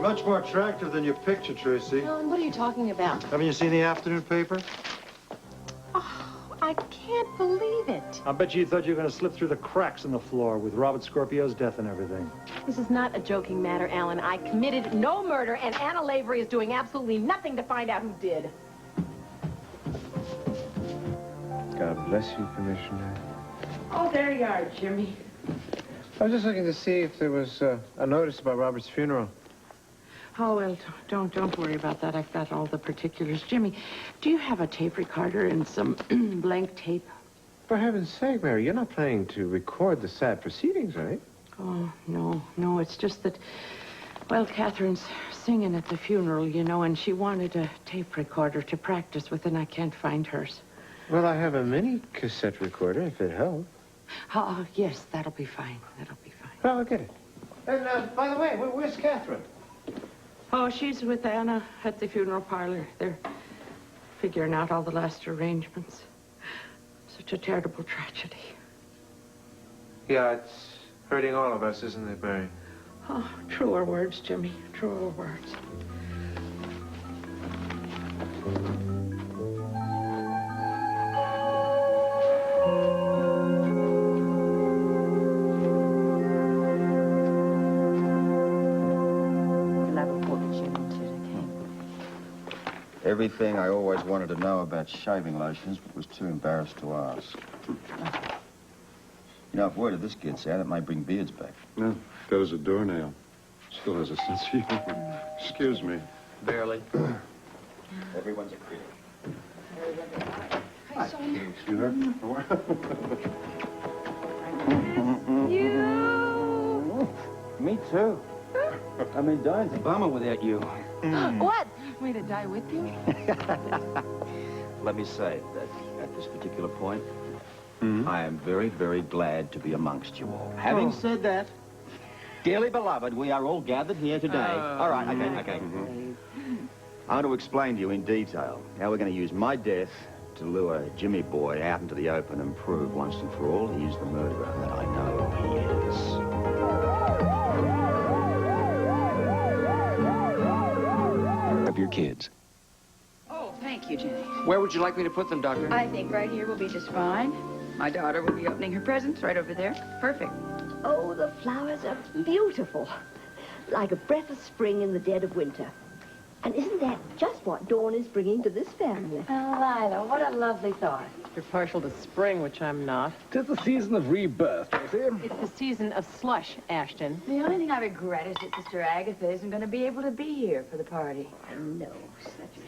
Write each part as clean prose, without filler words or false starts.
You're much more attractive than your picture, Tracy. Alan, what are you talking about? Haven't you seen the afternoon paper? Oh, I can't believe it. I bet you thought you were going to slip through the cracks in the floor with Robert Scorpio's death and everything. This is not a joking matter, Alan. I committed no murder, and Anna Lavery is doing absolutely nothing to find out who did. God bless you, Commissioner. Oh, there you are, Jimmy. I was just looking to see if there was a notice about Robert's funeral. Oh, well, don't worry about that. I've got all the particulars. Jimmy, do you have a tape recorder and some blank tape? For heaven's sake, Mary, you're not planning to record the sad proceedings, right? Oh, no. It's just that, well, Catherine's singing at the funeral, you know, and she wanted a tape recorder to practice with, and I can't find hers. Well, I have a mini cassette recorder, if it helps. Oh, yes, that'll be fine. Well, I'll get it. And, by the way, where's Catherine? Oh, she's with Anna at the funeral parlor. They're figuring out all the last arrangements. Such a terrible tragedy. Yeah, it's hurting all of us, isn't it, Mary? Oh, truer words, Jimmy. Truer words. Everything I always wanted to know about shaving lotions, but was too embarrassed to ask. You know, if word of this gets out, it may bring beards back. No, dead as a doornail. Still has a sense of humor. Excuse me. Barely. Everyone's a critic. Hi, Sonia. See her? You. Me too. I mean, dying's a bummer without you. What? Me to die with you? Let me say that at this particular point, I am very, very glad to be amongst you all. Having said that, dearly beloved, we are all gathered here today. All right, okay. I want to explain to you in detail how we're going to use my death to lure Jimmy Boy out into the open and prove once and for all he is the murderer that I know he is. Of your kids. Oh, thank you, Jenny. Where would you like me to put them, Doctor? I think right here will be just fine. My daughter will be opening her presents right over there. Perfect. Oh, the flowers are beautiful. Like a breath of spring in the dead of winter. And isn't that just what Dawn is bringing to this family? Oh, Lila, what a lovely thought. You're partial to spring, which I'm not. 'Tis the season of rebirth, Tracy. It's the season of slush, Ashton. The only thing I regret is that Sister Agatha isn't going to be able to be here for the party. I know.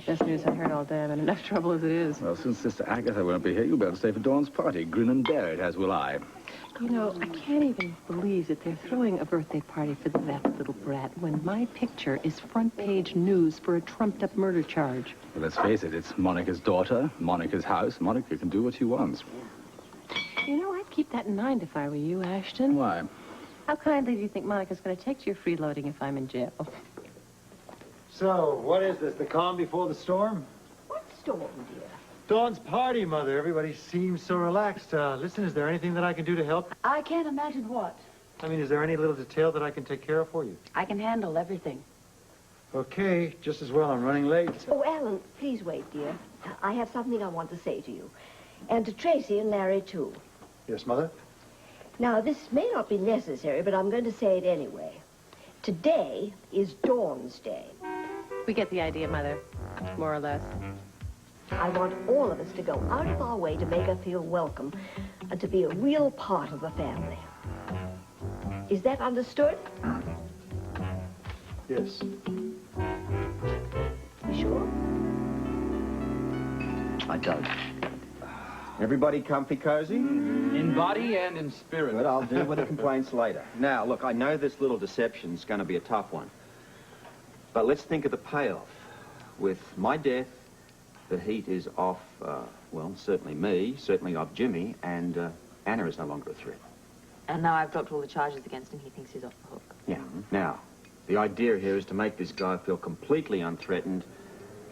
Best news I heard all day. I'm in enough trouble as it is. Well, since Sister Agatha won't be here, you'll be able to stay for Dawn's party. Grin and bear it, as will I. You know, I can't even believe that they're throwing a birthday party for that little brat when my picture is front page news for a trumped-up murder charge. Well, let's face it, it's Monica's daughter, Monica's house. Monica can do what she wants. You know, I'd keep that in mind if I were you, Ashton. Why? How kindly do you think Monica's going to take to your freeloading if I'm in jail? So, what is this, the calm before the storm? What storm, dear? Dawn's party, Mother. Everybody seems so relaxed. Listen, is there anything that I can do to help? I can't imagine what. I mean, is there any little detail that I can take care of for you? I can handle everything. Okay, just as well. I'm running late. Oh, Alan, please wait, dear. I have something I want to say to you. And to Tracy and Larry, too. Yes, Mother? Now, this may not be necessary, but I'm going to say it anyway. Today is Dawn's Day. We get the idea, Mother. More or less. I want all of us to go out of our way to make her feel welcome and to be a real part of the family. Is that understood? Yes. You sure? I don't. Everybody comfy cozy? In body and in spirit. Good, I'll deal with the complaints later. Now, look, I know this little deception's going to be a tough one. But let's think of the payoff. With my death, the heat is off, well, certainly me, certainly off Jimmy, and Anna is no longer a threat. And now I've dropped all the charges against him, he thinks he's off the hook. Yeah. Now, the idea here is to make this guy feel completely unthreatened,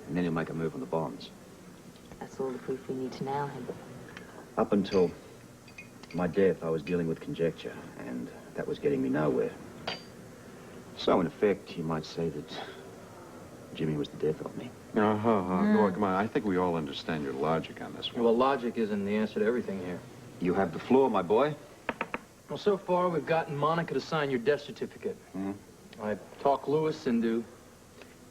and then he'll make a move on the bonds. That's all the proof we need to nail him. Up until my death, I was dealing with conjecture, and that was getting me nowhere. So, in effect, you might say that Jimmy was the death of me. Boy, come on. I think we all understand your logic on this one. Well, logic isn't the answer to everything here. You have the floor, my boy. Well, so far, we've gotten Monica to sign your death certificate. I've talked Lewis into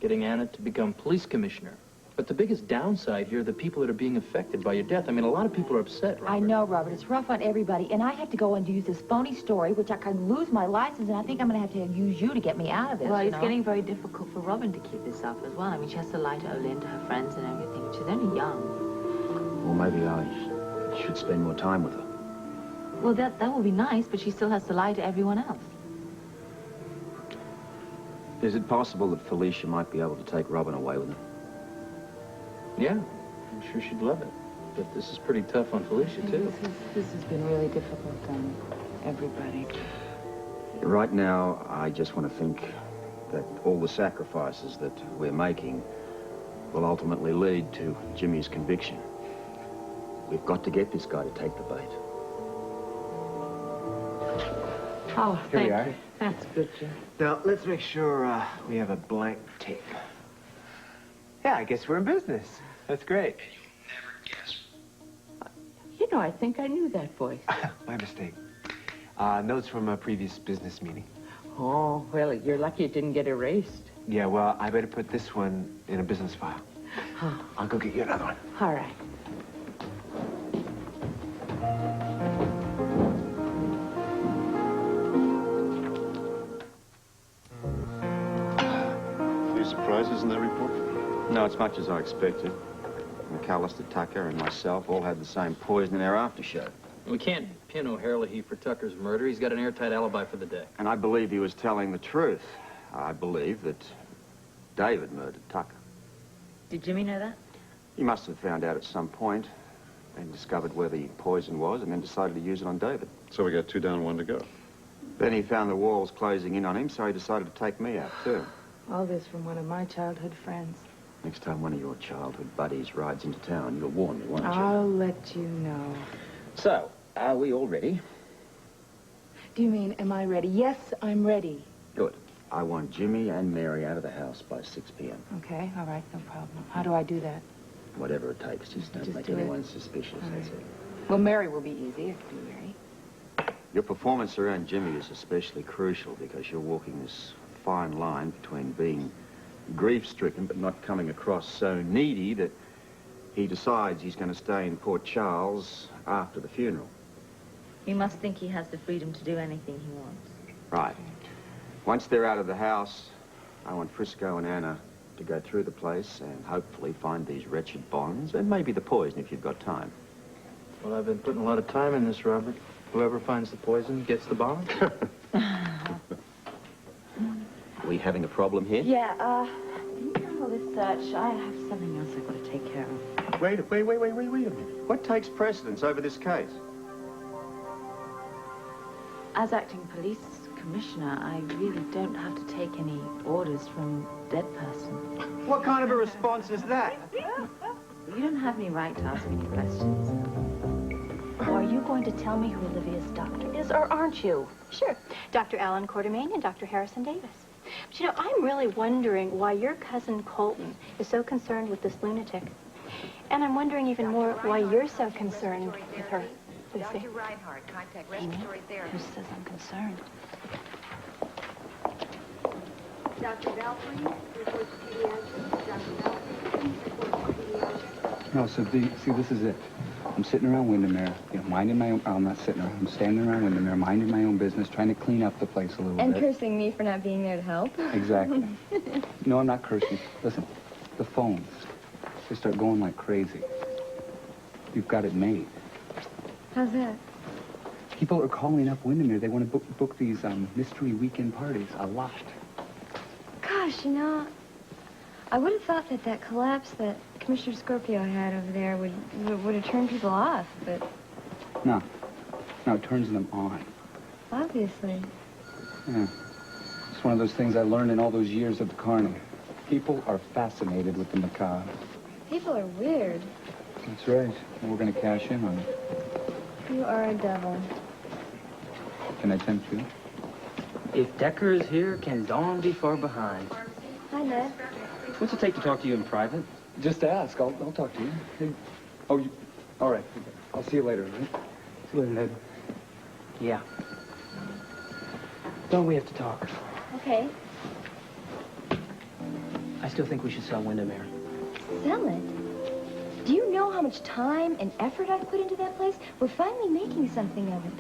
getting Anna to become police commissioner. But the biggest downside here are the people that are being affected by your death. I mean, a lot of people are upset, Robert. I know, Robert. It's rough on everybody. And I have to go and use this phony story, which I could lose my license, and I think I'm going to have to use you to get me out of this. Well, you it's know? getting very difficult for Robin to keep this up as well. I mean, she has to lie to Olin, to her friends and everything. She's only young. Or maybe I should spend more time with her. Well, that will be nice, but she still has to lie to everyone else. Is it possible that Felicia might be able to take Robin away with her? Yeah, I'm sure she'd love it. But this is pretty tough on Felicia, too. This has been really difficult on everybody. Right now, I just want to think that all the sacrifices that we're making will ultimately lead to Jimmy's conviction. We've got to get this guy to take the bait. Oh, Here we thank are. you. That's good, Jim. Now, let's make sure we have a blank tape. Yeah, I guess we're in business. That's great. You know, I think I knew that voice. My mistake. Notes from a previous business meeting. Oh, well, you're lucky it didn't get erased. Yeah, well, I better put this one in a business file. I'll go get you another one. All right. Few surprises in that report? No, it's much as I expected. McAllister, Tucker, and myself all had the same poison in our aftershave. We can't pin O'Herlihy for Tucker's murder. He's got an airtight alibi for the day. And I believe he was telling the truth. I believe that David murdered Tucker. Did Jimmy know that? He must have found out at some point and discovered where the poison was and then decided to use it on David. So we got 2 down, 1 to go. Then he found the walls closing in on him, so he decided to take me out, too. All this from one of my childhood friends. Next time one of your childhood buddies rides into town, you'll warn me, won't you? I'll let you know. So, are we all ready? Do you mean, am I ready? Yes, I'm ready. Good. I want Jimmy and Mary out of the house by 6 p.m. Okay, all right, no problem. How do I do that? Whatever it takes, just don't make do it. anyone suspicious, that's it. Well, Mary will be easy. I can do Mary. Your performance around Jimmy is especially crucial because you're walking this fine line between being grief-stricken but not coming across so needy that he decides he's going to stay in Port Charles after the funeral. He must think he has the freedom to do anything he wants. Right. Once they're out of the house, I want Frisco and Anna to go through the place and hopefully find these wretched bonds and maybe the poison if you've got time. Well, I've been putting a lot of time in this, Robert. Whoever finds the poison gets the bomb. Are we having a problem here? Yeah, can you handle this search? I have something else I've got to take care of. Wait a minute. What takes precedence over this case? As acting police commissioner, I really don't have to take any orders from dead person. What kind of a response is that? You don't have any right to ask me any questions. Are you going to tell me who Olivia's doctor is, or aren't you? Sure. Dr. Alan Quartermain and Dr. Harrison Davis. But, you know, I'm really wondering why your cousin Colton is so concerned with this lunatic. And I'm wondering even more why you're so concerned with her, Lucy. Dr. Reinhardt, contact Amy, respiratory therapy. who says I'm concerned? Dr. Valkyrie, report to pediatrics. Dr. Valkyrie, report to pediatrics. No, so see, this is it. I'm sitting around Windermere, minding my own... I'm not sitting around. I'm standing around Windermere, minding my own business, trying to clean up the place a little And bit. cursing me for not being there to help. Exactly. No, I'm not cursing. Listen, the phones, they start going like crazy. You've got it made. How's that? People are calling up Windermere. They want to book these mystery weekend parties. A lot. Gosh, you know, I would have thought that collapse that Commissioner Scorpio had over there would have turned people off, but No, it turns them on. obviously. Yeah. It's one of those things I learned in all those years at the carnival. People are fascinated with the macabre. People are weird. That's right. And we're going to cash in on it. You are a devil. Can I tempt you? If Decker is here, can Dawn be far behind? Hi, Ned. What's it take to talk to you in private? Just ask. I'll talk to you. Hey. Oh, you... All right. I'll see you later, right? See you later, Ned. Yeah. Don't we have to talk? Okay. I still think we should sell Windermere. Sell it? Do you know how much time and effort I've put into that place? We're finally making something of it.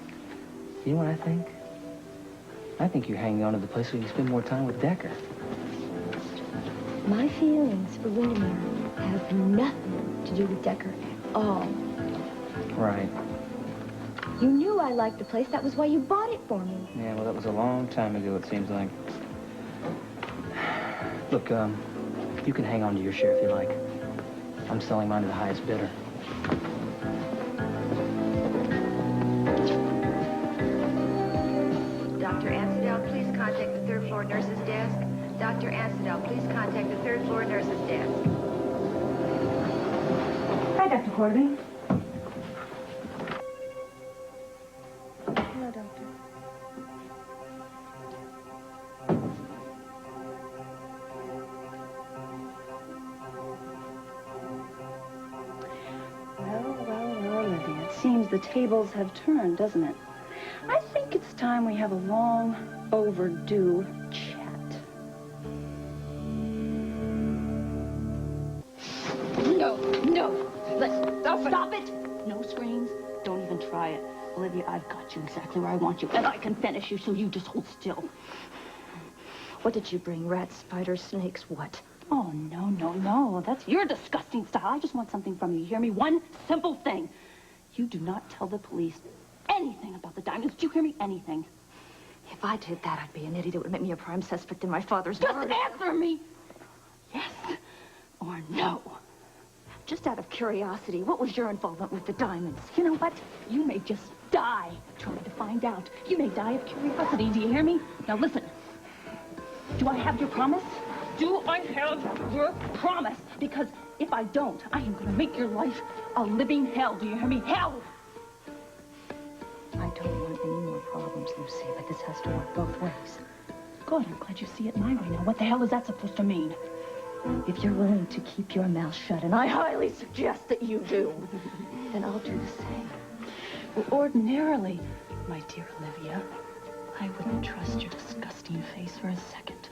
You know what I think? I think you're hanging on to the place so you can spend more time with Decker. My feelings for Windermere have nothing to do with Decker at all. Right. You knew I liked the place. That was why you bought it for me. Yeah, well, that was a long time ago, it seems like. Look, you can hang on to your share if you like. I'm selling mine to the highest bidder. Dr. Ansedel, please contact the third floor nurse's desk. Dr. Ansedel, please contact the third floor nurse's desk. Hi, Dr. Quartermain. Hello, Doctor. Well, Olivia, it seems the tables have turned, doesn't it? I think it's time we have a long overdue chat. No. Stop it. No screams. Don't even try it. Olivia, I've got you exactly where I want you, and I can finish you, so you just hold still. What did you bring? Rats, spiders, snakes, what? Oh, no. That's your disgusting style. I just want something from you. You hear me? One simple thing. You do not tell the police anything about the diamonds. Do you hear me? Anything. If I did that, I'd be an idiot. It would make me a prime suspect in my father's Just murder. answer me. Yes or no. Just out of curiosity, what was your involvement with the diamonds? You know what? You may just die trying to find out. You may die of curiosity. Do you hear me? Now listen. Do I have your promise? Do I have your promise? Because if I don't, I am going to make your life a living hell. Do you hear me? Hell! I don't want any more problems, Lucy, but this has to work both ways. Good, I'm glad you see it my way now. What the hell is that supposed to mean? If you're willing to keep your mouth shut, and I highly suggest that you do, then I'll do the same. Well, ordinarily, my dear Olivia, I wouldn't trust your disgusting face for a second.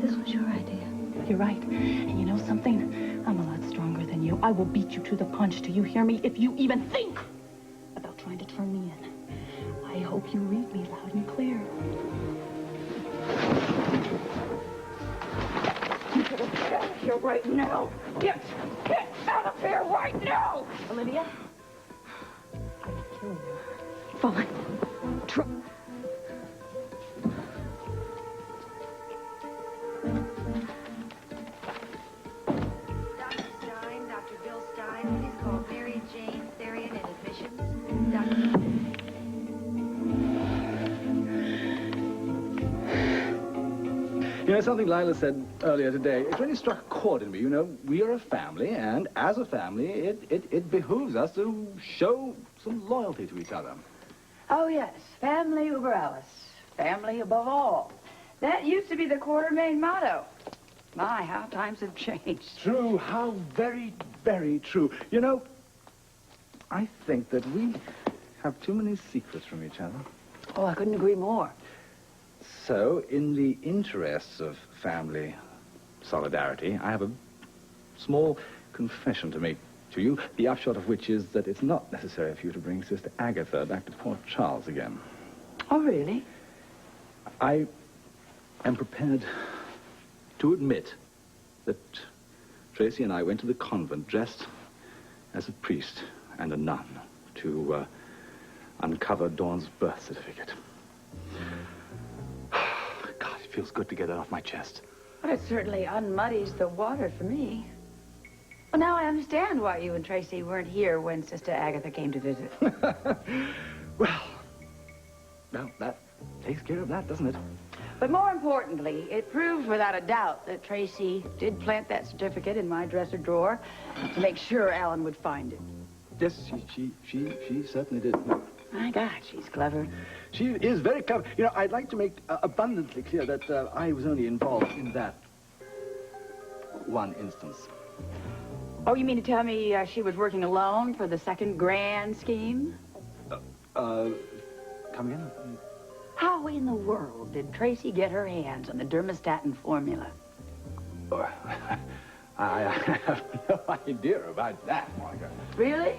This was your idea. You're right. And you know something? I'm a lot stronger than you. I will beat you to the punch. Do you hear me? If you even think about trying to turn me in. I hope you read me loud and clear. Get out of here right now. Get out of here right now. Olivia? I'm killing you. Fine. Try. Dr. Stein, Dr. Bill Stein, please call Mary Jane Therian in admissions. Dr. You know, something Lila said earlier today, it really struck a chord in me. You know, we are a family, and as a family, it behooves us to show some loyalty to each other. Oh, yes. Family uber alles. Family above all. That used to be the Quartermain motto. My, how times have changed. True, how very, very true. You know, I think that we have too many secrets from each other. Oh, I couldn't agree more. So, in the interests of family solidarity, I have a small confession to make to you, the upshot of which is that it's not necessary for you to bring Sister Agatha back to Port Charles again. Oh, really? I am prepared to admit that Tracy and I went to the convent dressed as a priest and a nun to uncover Dawn's birth certificate. God, it feels good to get that off my chest. Well, it certainly unmuddies the water for me. Well, now I understand why you and Tracy weren't here when Sister Agatha came to visit. Well, that takes care of that, doesn't it? But more importantly, it proves without a doubt that Tracy did plant that certificate in my dresser drawer to make sure Alan would find it. Yes, she certainly did. My God, she's clever. She is very clever. You know, I'd like to make abundantly clear that I was only involved in that one instance. Oh, you mean to tell me she was working alone for the second grand scheme? Come again? How in the world did Tracy get her hands on the dermostatin formula? I have no idea about that, Monica. Really?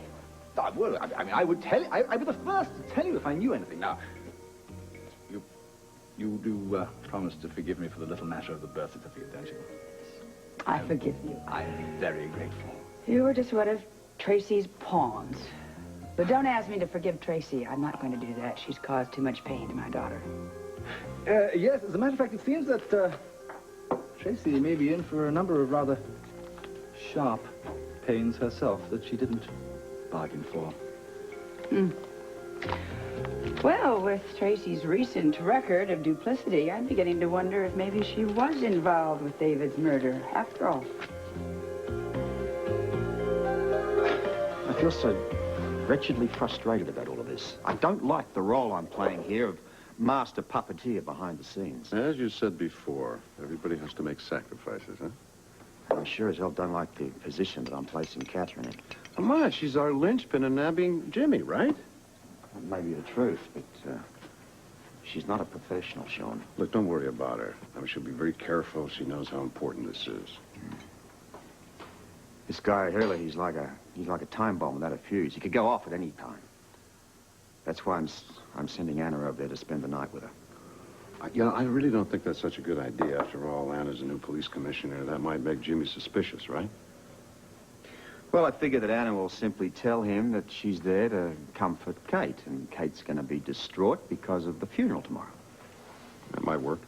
I would. I mean, I would tell you. I'd be the first to tell you if I knew anything. Now, you do promise to forgive me for the little matter of the birth certificate, don't you? I forgive you. I'd be very grateful. You were just one of Tracy's pawns. But don't ask me to forgive Tracy. I'm not going to do that. She's caused too much pain to my daughter. Yes, as a matter of fact, it seems that Tracy may be in for a number of rather sharp pains herself that she didn't bargain for. Well, with Tracy's recent record of duplicity, I'm beginning to wonder if maybe she was involved with David's murder, after all. I feel so wretchedly frustrated about all of this. I don't like the role I'm playing here of master puppeteer behind the scenes. As you said before, everybody has to make sacrifices, huh? I sure as hell don't like the position that I'm placing Catherine in. Come on, she's our linchpin in nabbing Jimmy, right? That may be the truth, but she's not a professional, Sean. Look, don't worry about her. I mean, she'll be very careful. She knows how important this is. This guy Hurley, he's like a time bomb without a fuse. He could go off at any time. That's why I'm sending Anna over there to spend the night with her. You know, I really don't think that's such a good idea. After all, Anna's a new police commissioner. That might make Jimmy suspicious, right? Well, I figure that Anna will simply tell him that she's there to comfort Kate, and Kate's going to be distraught because of the funeral tomorrow. That might work.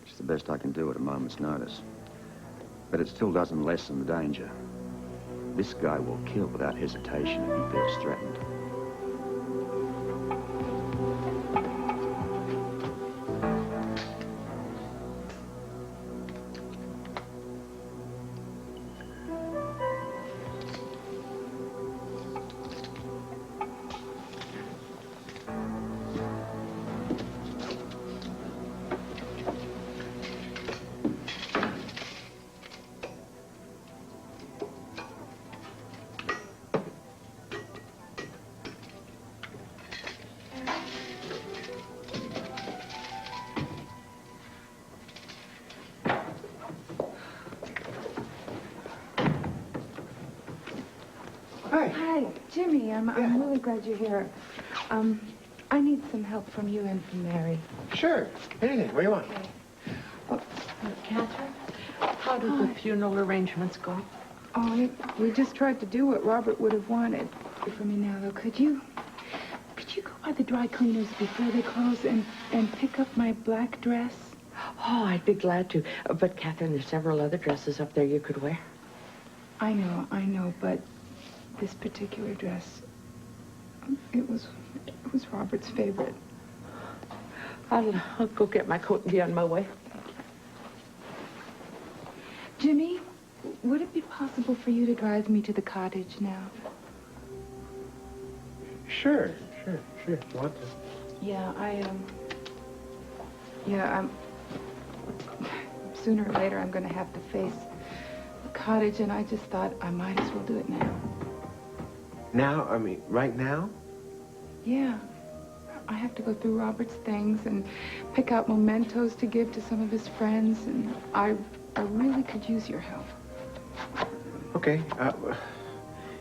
It's the best I can do at a moment's notice. But it still doesn't lessen the danger. This guy will kill without hesitation if he feels threatened. Hi, Jimmy. I'm really glad you're here. I need some help from you and from Mary. Sure. Anything. What do you want? Okay. Catherine, how did the funeral arrangements go? Oh, we just tried to do what Robert would have wanted for me now, though. Could you go by the dry cleaners before they close and pick up my black dress? Oh, I'd be glad to. But, Catherine, there's several other dresses up there you could wear. I know, but this particular dress, it was Robert's favorite. I'll go get my coat and be on my way. Jimmy, would it be possible for you to drive me to the cottage now? Sure. Want to? Yeah, sooner or later I'm going to have to face the cottage, and I just thought I might as well do it now. Now? I mean, right now? Yeah. I have to go through Robert's things and pick out mementos to give to some of his friends, and I really could use your help. Okay.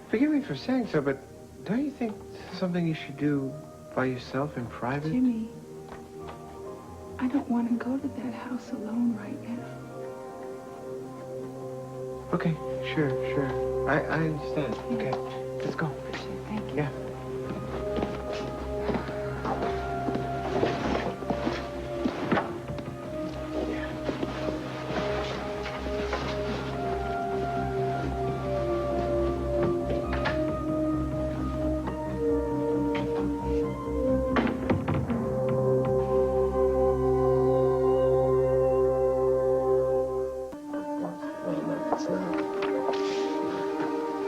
Forgive me for saying so, but don't you think something you should do by yourself in private? Jimmy, I don't want to go to that house alone right now. Okay, sure. I understand. Okay, let's go. Thank you. Yeah.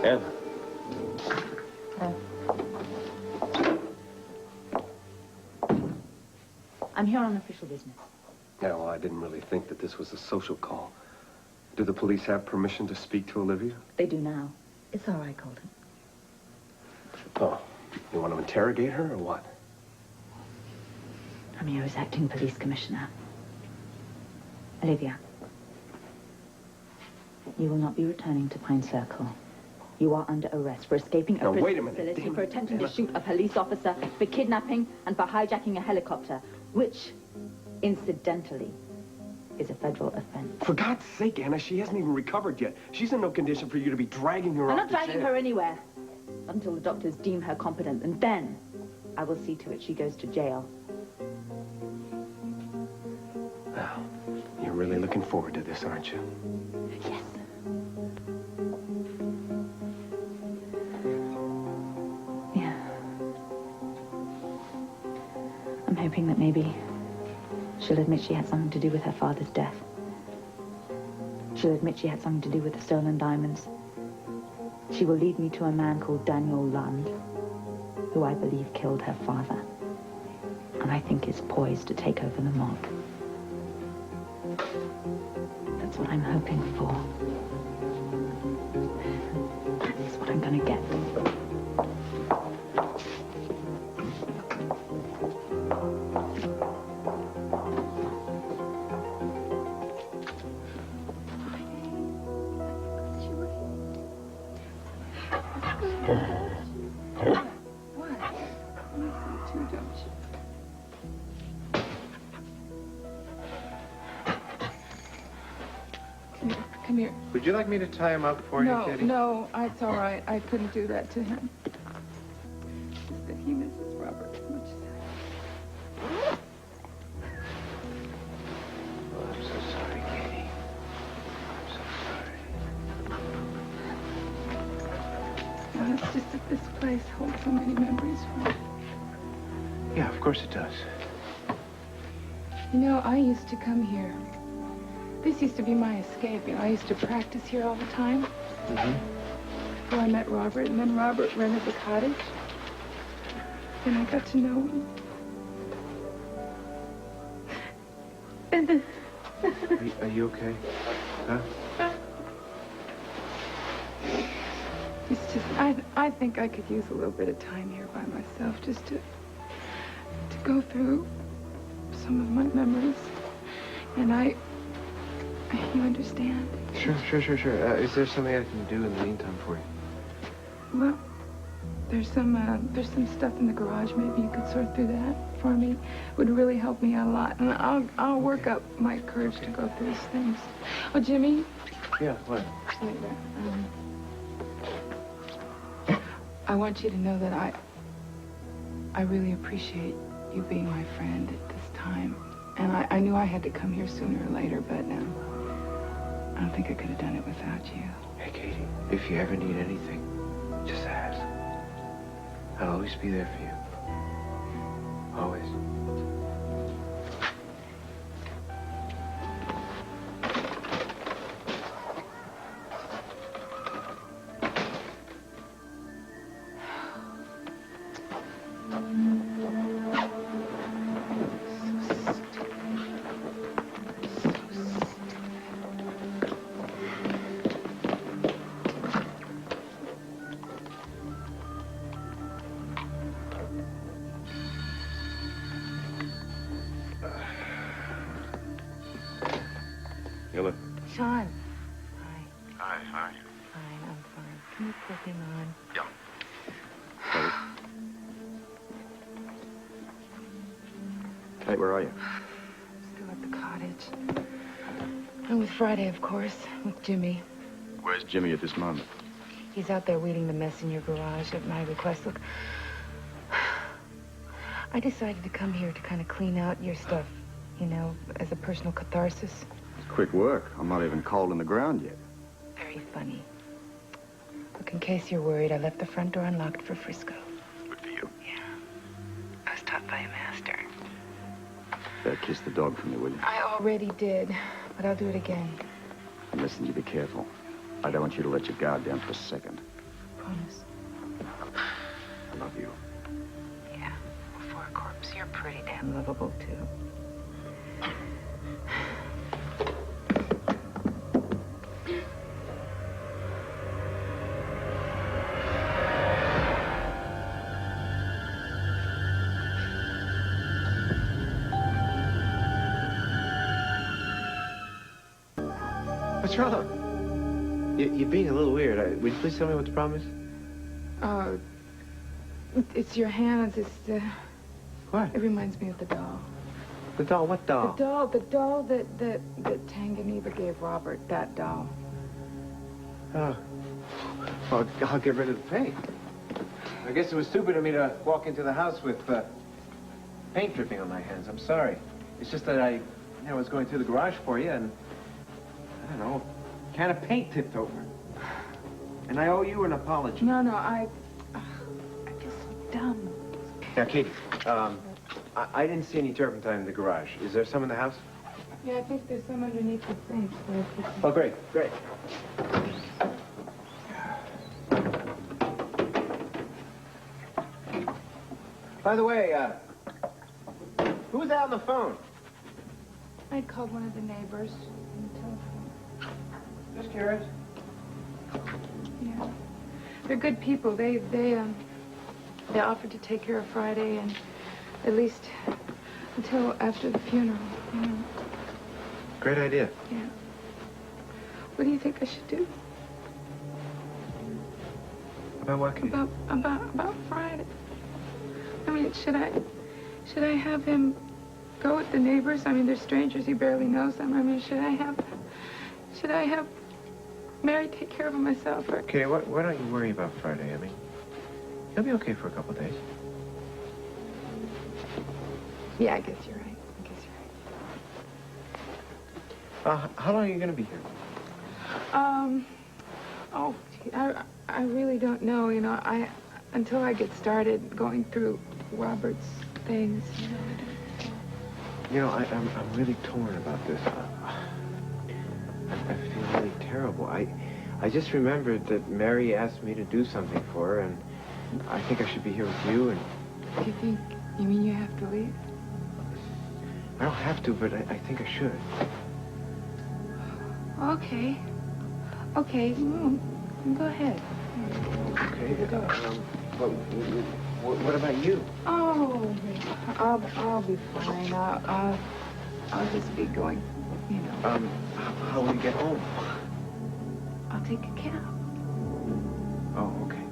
Anna. not on official business. Yeah, well, I didn't really think that this was a social call. Do the police have permission to speak to Olivia? They do now. It's all right, Colton. Oh, you want to interrogate her or what? I'm here as acting police commissioner. Olivia, you will not be returning to Pine Circle. You are under arrest for escaping a Now, prison wait a minute, facility, damn for it, attempting to Anna. shoot a police officer, for kidnapping, and for hijacking a helicopter, which, incidentally, is a federal offense. For God's sake, Anna, she hasn't even recovered yet. She's in no condition for you to be dragging her I'm off not to dragging jail. her anywhere. Not until the doctors deem her competent, and then I will see to it she goes to jail. Well, you're really looking forward to this, aren't you? Yes. Yeah. I'm hoping that maybe she'll admit she had something to do with her father's death. She'll admit she had something to do with the stolen diamonds. She will lead me to a man called Daniel Lund, who I believe killed her father, and I think is poised to take over the mob. That's what I'm hoping for. That is what I'm gonna get. Come here. Would you like me to tie him up for you, No, Katie? no, it's all right. I couldn't do that to him. Just that he misses Robert as much as Oh, I'm so sorry, Katie. I'm so sorry. And it's just that this place holds so many memories for me. Yeah, of course it does. You know, I used to come here. This used to be my escape. You know, I used to practice here all the time. Before I met Robert, and then Robert rented the cottage. And I got to know him. And then... Are you okay? Huh? It's just, I think I could use a little bit of time here by myself just to go through some of my memories. And you understand? Sure. Is there something I can do in the meantime for you? Well, there's some stuff in the garage. Maybe you could sort through that for me. Would really help me out a lot. And I'll work up my courage to go through these things. Oh, Jimmy? Yeah, what? Wait a minute. I want you to know that I really appreciate you being my friend at this time. And I knew I had to come here sooner or later, but I don't think I could have done it without you. Hey, Katie, if you ever need anything, just ask. I'll always be there for you. Always. Hilla. Sean. Hi, how are you? Fine, I'm fine. Can you put him on? Yeah. Kate, where are you? Still at the cottage. And with Friday, of course, with Jimmy. Where's Jimmy at this moment? He's out there weeding the mess in your garage at my request. Look, I decided to come here to kind of clean out your stuff, you know, as a personal catharsis. It's quick work. I'm not even cold in the ground yet. Very funny. Look, in case you're worried, I left the front door unlocked for Frisco. Good for you. Yeah. I was taught by a master. Better kiss the dog for me, will you? I already did, but I'll do it again. And listen, you be careful. I don't want you to let your guard down for a second. Promise. I love you. Yeah. Before a corpse, you're pretty damn lovable, too. What's wrong? You're being a little weird. Would you please tell me what the problem is? It's your hands. It's the... What? It reminds me of the doll. The doll? What doll? The doll that Tanganyika gave Robert. That doll. Oh. Well, I'll get rid of the paint. I guess it was stupid of me to walk into the house with paint dripping on my hands. I'm sorry. It's just that I was going through the garage for you, and I don't know, a can of paint tipped over. And I owe you an apology. No, I'm just so dumb. Now, Katie, I didn't see any turpentine in the garage. Is there some in the house? Yeah, I think there's some underneath the sink. Oh, great. By the way, who was out on the phone? I called one of the neighbors on the telephone. Just curious. Yeah. They're good people. They offered to take care of Friday and at least until after the funeral, you know. Great idea. Yeah. What do you think I should do? About what, Katie? About Friday. I mean, should I have him go with the neighbors? I mean, they're strangers. He barely knows them. I mean, should I have Mary take care of him myself? Or... Katie, why don't you worry about Friday? I mean, he'll be okay for a couple of days. Yeah, I guess you're right. How long are you going to be here? Oh, gee, I really don't know. You know, until I get started going through Robert's things. You know, I'm really torn about this. I feel really terrible. I just remembered that Mary asked me to do something for her, and I think I should be here with you. And You mean you have to leave? I don't have to, but I think I should. Okay. Go ahead. Okay. What about you? Oh, I'll be fine. I'll just be going, you know. How will you get home? I'll take a cab. Oh, okay.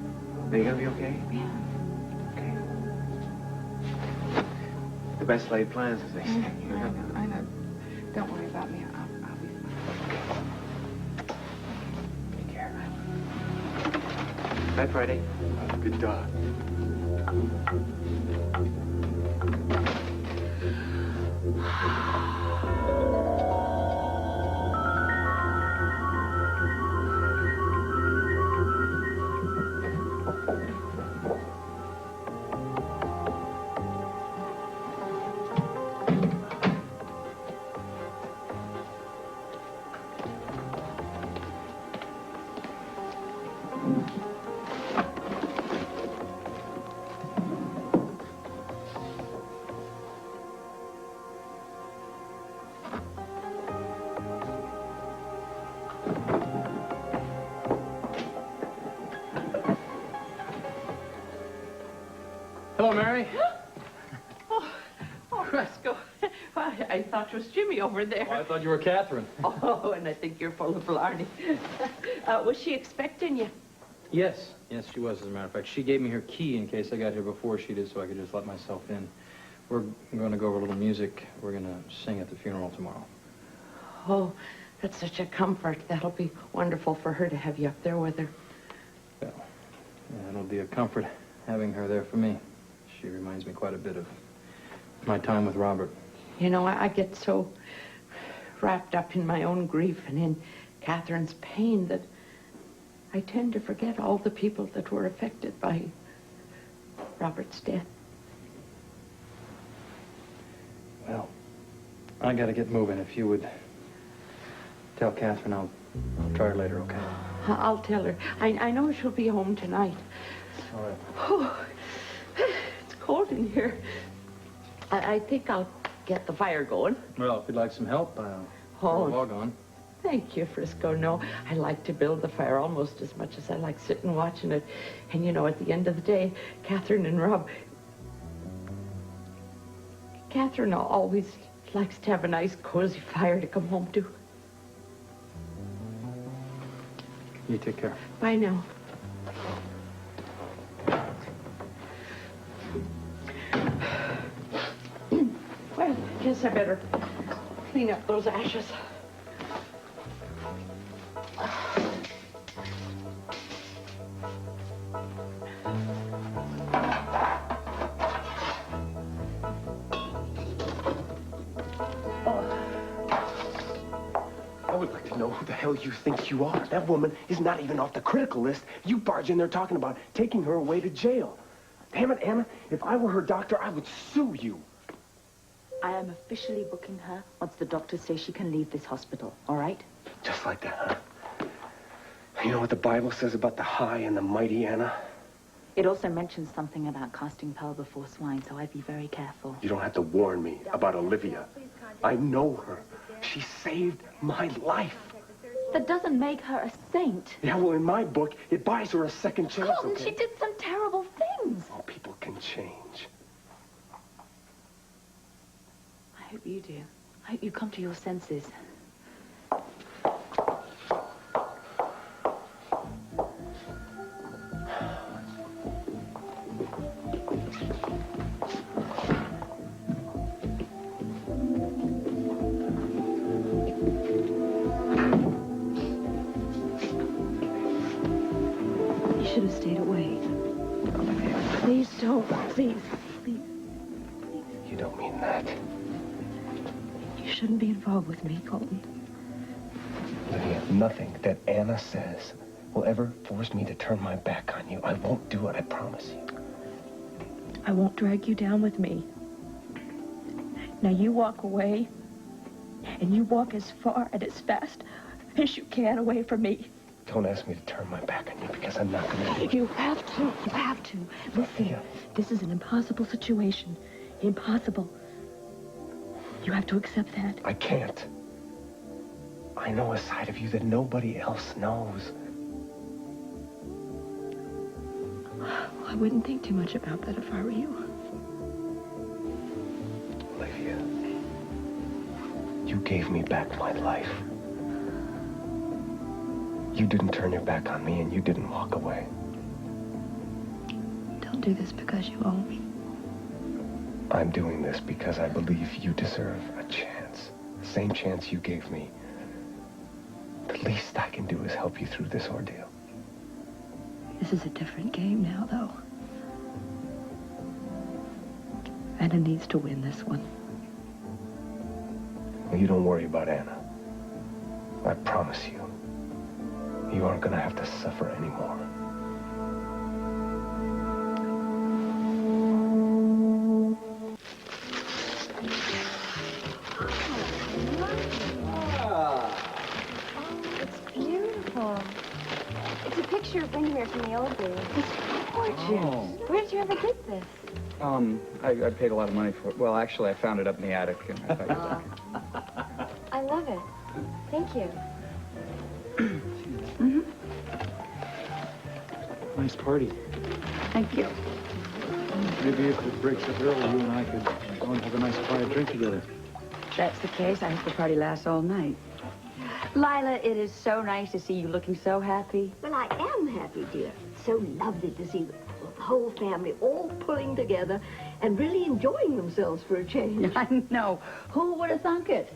Are you gonna be okay? Yeah. Okay. The best laid plans, as they say. I know. Don't worry about me. I'll be fine. Take care. Bye, Friday. Good dog. Hello, Mary. Oh, Roscoe. I thought it was Jimmy over there. Oh, I thought you were Catherine. Oh, and I think you're full of blarney. Was she expecting you? Yes, she was, as a matter of fact. She gave me her key in case I got here before she did, so I could just let myself in. We're going to go over a little music. We're going to sing at the funeral tomorrow. Oh, that's such a comfort. That'll be wonderful for her to have you up there with her. Well, yeah, it'll be a comfort having her there for me. She reminds me quite a bit of my time with Robert. You know, I get so wrapped up in my own grief and in Catherine's pain that I tend to forget all the people that were affected by Robert's death. Well, I got to get moving. If you would tell Catherine, I'll try her later, okay? I'll tell her. I know she'll be home tonight. All right. Oh, it's cold in here. I think I'll get the fire going. Well, if you'd like some help, I'll Oh. log on. Thank you, Frisco. No, I like to build the fire almost as much as I like sitting watching it. And, you know, at the end of the day, Catherine and Rob... Catherine always likes to have a nice, cozy fire to come home to. You take care. Bye now. Well, I guess I better clean up those ashes. I would like to know who the hell you think you are. That woman is not even off the critical list. You barge in there talking about taking her away to jail. Damn it, Anna, if I were her doctor, I would sue you. I am officially booking her once the doctors say she can leave this hospital, all right? Just like that, huh? You know what the Bible says about the high and the mighty, Anna? It also mentions something about casting pearl before swine, so I'd be very careful. You don't have to warn me about Olivia. I know her. She saved my life. That doesn't make her a saint. Yeah, well, in my book, it buys her a second chance, Colton, okay? she did some terrible things. Oh, people can change. I hope you do. I hope you come to your senses. You should have stayed away. Please don't. Please. Please. You don't mean that. You shouldn't be involved with me, Colton. Lydia, nothing that Anna says will ever force me to turn my back on you. I won't do it, I promise you. I won't drag you down with me. Now you walk away, and you walk as far and as fast as you can away from me. Don't ask me to turn my back on you because I'm not going to do it. You have to. You have to. Listen, this is an impossible situation. Impossible. You have to accept that. I can't. I know a side of you that nobody else knows. I wouldn't think too much about that if I were you. Olivia, you gave me back my life. You didn't turn your back on me and you didn't walk away. Don't do this because you owe me. I'm doing this because I believe you deserve a chance. The same chance you gave me. The least I can do is help you through this ordeal. This is a different game now, though. Anna needs to win this one. Well, you don't worry about Anna. I promise you, you aren't going to have to suffer anymore. Beautiful. It's a picture of Windermere from the old days. It's gorgeous. Oh. Where did you ever get this? I paid a lot of money for it. Well, actually, I found it up in the attic. And I thought I love it. Thank you. Nice party. Thank you. Maybe if it breaks up early, you and I could go and have a nice quiet drink together. If that's the case, I hope the party lasts all night. Lila, it is so nice to see you looking so happy. Well, I am happy, dear. So lovely to see the whole family all pulling together and really enjoying themselves for a change. I know. Who would have thunk it?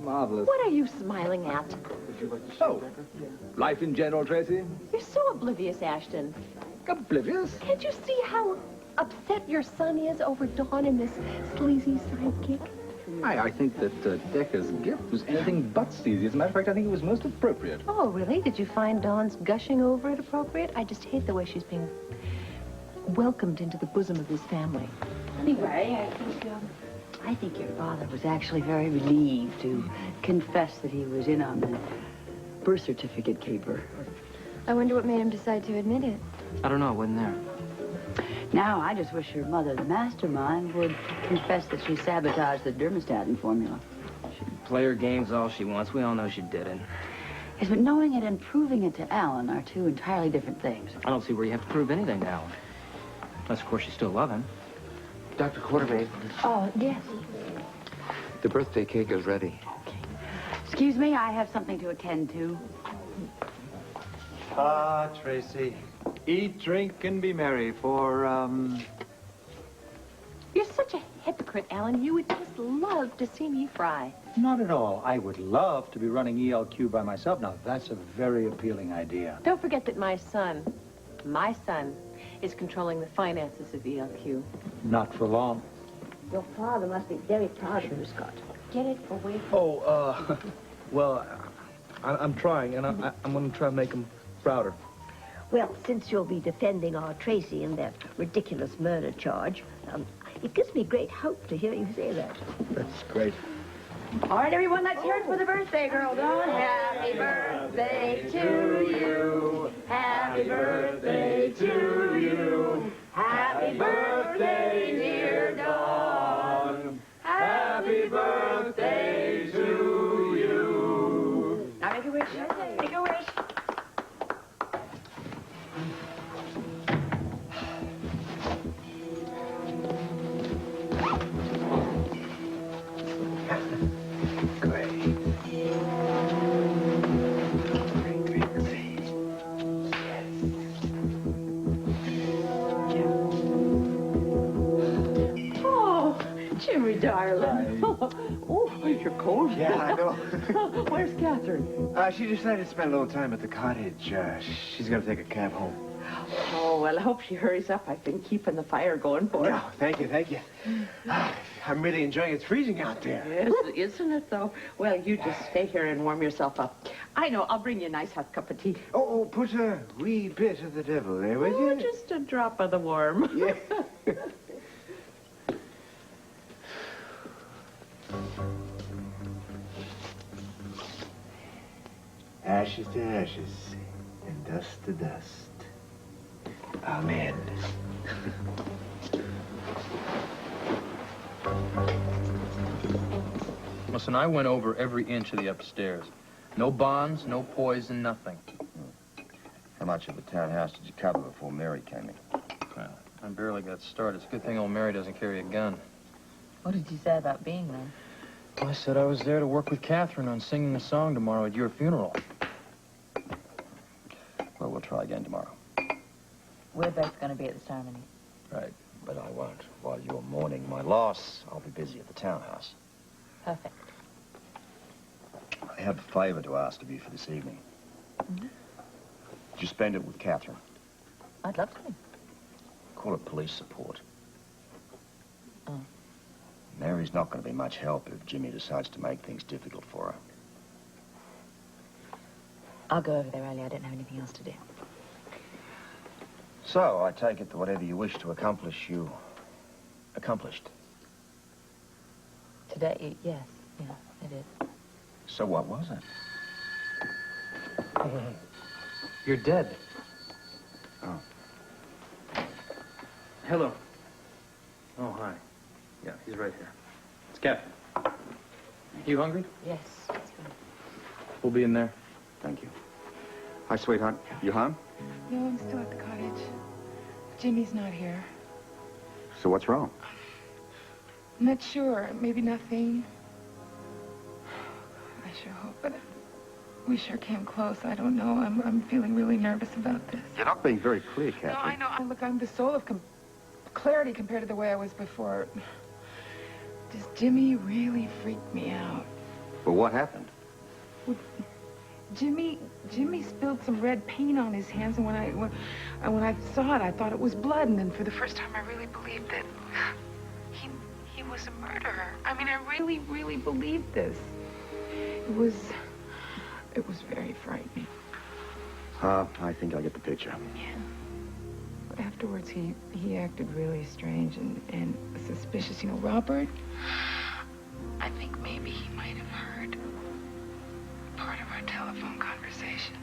marvelous. What are you smiling at? Oh, life in general, Tracy? You're so oblivious, Ashton. Oblivious? Can't you see how upset your son is over Dawn and this sleazy sidekick? I think that Decker's gift was anything but sleazy. As a matter of fact, I think it was most appropriate. Oh, really? Did you find Dawn's gushing over it appropriate? I just hate the way she's being welcomed into the bosom of this family. Anyway, I think your father was actually very relieved to confess that he was in on the birth certificate caper. I wonder what made him decide to admit it. I don't know, I wasn't there. Now, I just wish your mother, the mastermind, would confess that she sabotaged the dermostatin formula. She can play her games all she wants. We all know she did it. Yes, but knowing it and proving it to Alan are two entirely different things. I don't see where you have to prove anything to Alan. Unless, of course, you still love him. Dr. Quartermain, Oh, yes. the birthday cake is ready. Excuse me, I have something to attend to. Ah, Tracy. Eat, drink, and be merry for, You're such a hypocrite, Alan. You would just love to see me fry. Not at all. I would love to be running ELQ by myself. Now, that's a very appealing idea. Don't forget that my son, is controlling the finances of ELQ. Not for long. Your father must be very proud of you, Scott. Get it away from Oh, well, I'm trying, and I'm going to try and make him prouder. Well, since you'll be defending our Tracy in that ridiculous murder charge, it gives me great hope to hear you say that. That's great. All right, everyone, let's hear it for the birthday girl, Dawn. Happy birthday to you. Happy birthday to you. Happy birthday, dear Dawn. Happy birthday to you. Now make a wish. Make a wish. Jimmy, darling. Oh, you're cold. Yeah, I know. Where's Catherine? She decided to spend a little time at the cottage. She's going to take a cab home. Oh, well, I hope she hurries up. I've been keeping the fire going for her. No, thank you, thank you. I'm really enjoying it. It's freezing out there. Yes, isn't it, though? Well, you just stay here and warm yourself up. I know. I'll bring you a nice hot cup of tea. Oh, put a wee bit of the devil there, will you? Just a drop of the warm. Yeah. Ashes to ashes, and dust to dust. Amen. Listen, I went over every inch of the upstairs. No bonds, no poison, nothing. How much of the townhouse did you cover before Mary came in? Well, I barely got started. It's a good thing old Mary doesn't carry a gun. What did you say about being there? Well, I said I was there to work with Catherine on singing a song tomorrow at your funeral. Well, we'll try again tomorrow. We're both going to be at the ceremony. Right, but I won't. While you're mourning my loss, I'll be busy at the townhouse. Perfect. I have a favor to ask of you for this evening. Mm-hmm. Would you spend it with Catherine? I'd love to. Call it police support. Oh. Mary's not going to be much help if Jimmy decides to make things difficult for her. I'll go over there early. I don't have anything else to do. So, I take it that whatever you wish to accomplish, you accomplished. Today, yes. Yeah, I did. So what was it? You're dead. Oh. Hello. Oh, hi. Yeah, he's right here. It's Captain. You hungry? Yes. We'll be in there. Thank you. Hi, sweetheart. You home? No, I'm still at the cottage. Jimmy's not here. So what's wrong? I'm not sure. Maybe nothing. I sure hope, but we sure came close. I don't know. I'm feeling really nervous about this. You're not being very clear, Catherine. No, I know. Look, I'm the soul of clarity compared to the way I was before. Does Jimmy really freak me out? Well, what happened? Well, Jimmy spilled some red paint on his hands, and when I saw it, I thought it was blood. And then for the first time, I really believed that he was a murderer. I mean, I really, really believed this. It was very frightening. I think I get the picture. Yeah. Afterwards, he acted really strange and suspicious. You know, Robert, I think maybe he might have heard part of our telephone conversation.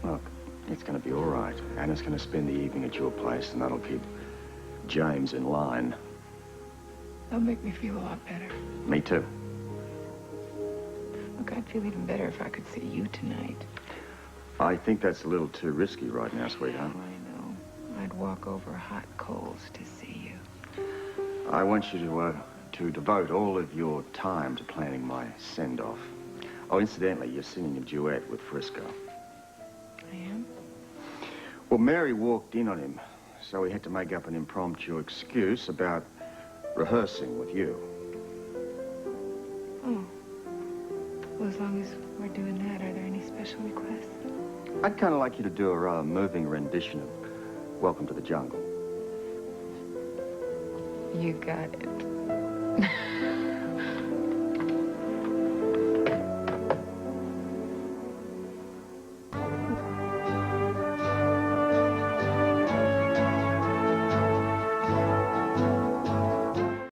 Look, it's going to be all right. Anna's going to spend the evening at your place, and that'll keep James in line. That'll make me feel a lot better. Me too. Look, I'd feel even better if I could see you tonight. I think that's a little too risky right now, sweetheart. I know. I'd walk over hot coals to see you. I want you to devote all of your time to planning my send-off. Oh, incidentally, you're singing a duet with Frisco. I am? Well, Mary walked in on him, so he had to make up an impromptu excuse about rehearsing with you. Oh. Well, as long as we're doing that, are there any special requests? I'd kind of like you to do a rather moving rendition of Welcome to the Jungle. You got it.